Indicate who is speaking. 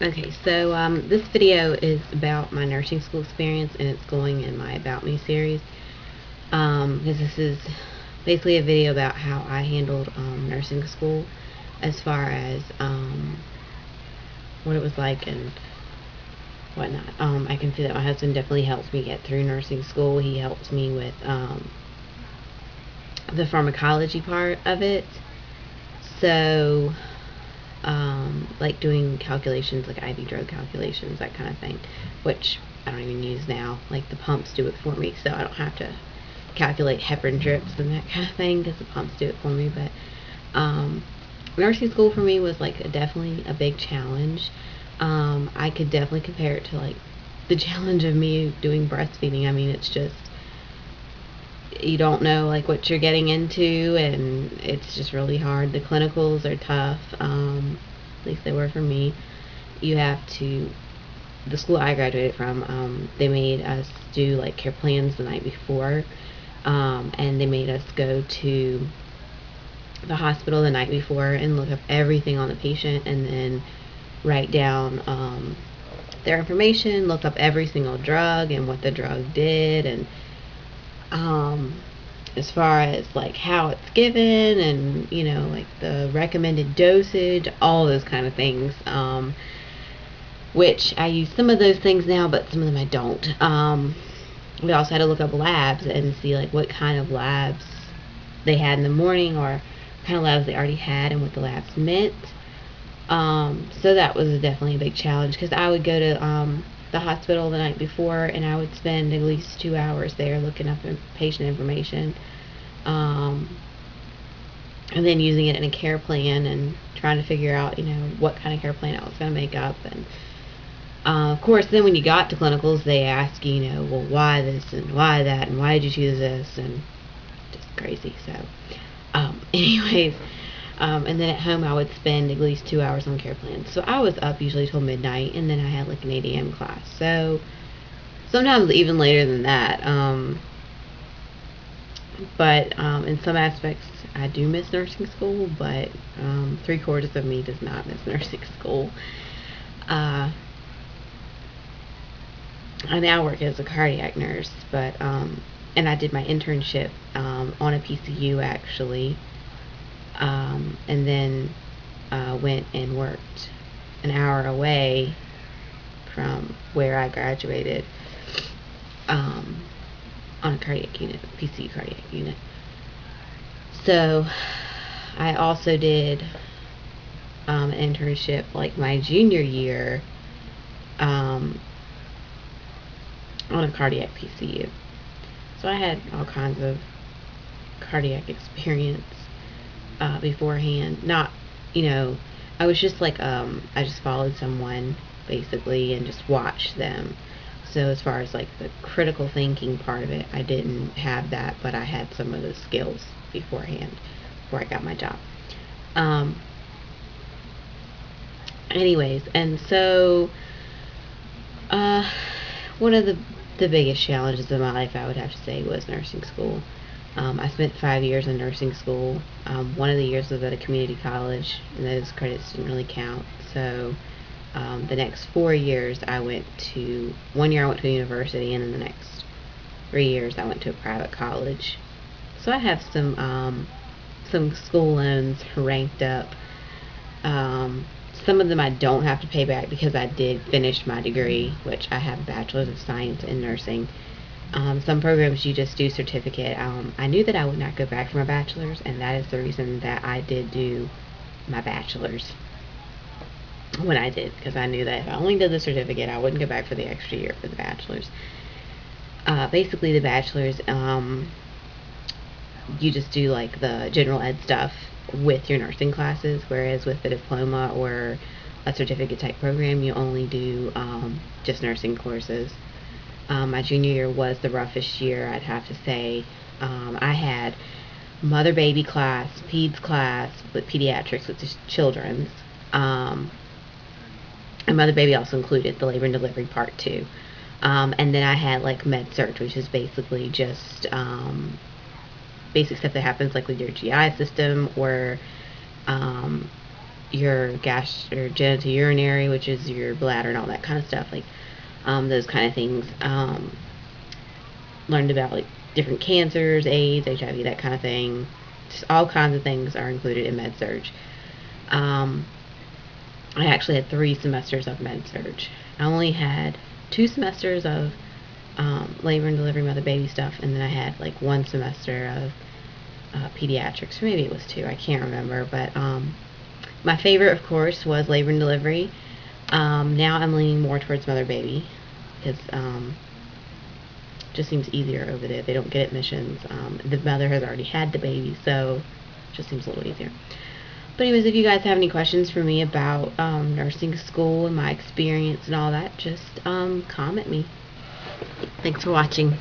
Speaker 1: Okay, so this video is about my nursing school experience, and it's going in my About Me series. Because this is basically a video about how I handled nursing school, as far as what it was like and whatnot. I can see that my husband definitely helps me get through nursing school. He helps me with the pharmacology part of it. So, like doing calculations, like IV drug calculations, that kind of thing, which I don't even use now. Like the pumps do it for me, so I don't have to calculate heparin drips and that kind of thing because the pumps do it for me. But nursing school for me was like definitely a big challenge. I could definitely compare it to like the challenge of me doing breastfeeding. I mean, it's just you don't know like what you're getting into, and it's just really hard. The clinicals are tough. At least they were for me. You have to, the school I graduated from, they made us do like care plans the night before, and they made us go to the hospital the night before and look up everything on the patient, and then write down their information, look up every single drug and what the drug did, and as far as like how it's given, and like the recommended dosage, all those kind of things, which I use some of those things now, but some of them I don't. We also had to look up labs and see like what kind of labs they had in the morning, or what kind of labs they already had and what the labs meant. So that was definitely a big challenge, because I would go to the hospital the night before, and I would spend at least 2 hours there looking up patient information, and then using it in a care plan and trying to figure out what kind of care plan I was going to make up. And of course, then when you got to clinicals, they ask you, well, why this and why that, and why did you choose this, and just crazy. So anyways, and then at home I would spend at least 2 hours on care plans. So I was up usually till midnight, and then I had like an 8 a.m. class. So sometimes even later than that. But in some aspects I do miss nursing school, but 3/4 of me does not miss nursing school. I now work as a cardiac nurse, but and I did my internship on a PCU actually, and then went and worked an hour away from where I graduated, on a cardiac unit, PCU cardiac unit. So I also did an internship like my junior year, on a cardiac PCU. So I had all kinds of cardiac experience beforehand. Not, I was just like, I just followed someone basically and just watched them. So as far as like the critical thinking part of it, I didn't have that, but I had some of those skills beforehand before I got my job. Anyways, and so one of the biggest challenges of my life, I would have to say, was nursing school. I spent 5 years in nursing school. One of the years was at a community college, and those credits didn't really count. So the next 4 years, one year I went to a university, and then the next 3 years I went to a private college. So I have some school loans ranked up. Some of them I don't have to pay back because I did finish my degree, which I have a bachelor's of science in nursing. Some programs you just do certificate. I knew that I would not go back for my bachelor's, and that is the reason that I did do my bachelor's when I did, because I knew that if I only did the certificate, I wouldn't go back for the extra year for the bachelor's. Basically, the bachelor's, you just do like the general ed stuff with your nursing classes, whereas with the diploma or a certificate type program, you only do just nursing courses. My junior year was the roughest year, I'd have to say. I had mother baby class, peds class with pediatrics, which is children's, and mother baby also included the labor and delivery part too. And then I had like med surg, which is basically just basic stuff that happens like with your GI system, or your gas or genitourinary, which is your bladder and all that kind of stuff, like those kind of things. Learned about like different cancers, AIDS, HIV, that kind of thing. Just all kinds of things are included in med-surg. I actually had 3 semesters of med-surg. I only had 2 semesters of labor and delivery, mother baby stuff, and then I had like 1 semester of pediatrics, or maybe it was 2, I can't remember. But my favorite, of course, was labor and delivery. Now I'm leaning more towards mother baby because just seems easier over there. They don't get admissions. The mother has already had the baby, so it just seems a little easier. But anyways, if you guys have any questions for me about nursing school and my experience and all that, just comment me. Thanks for watching.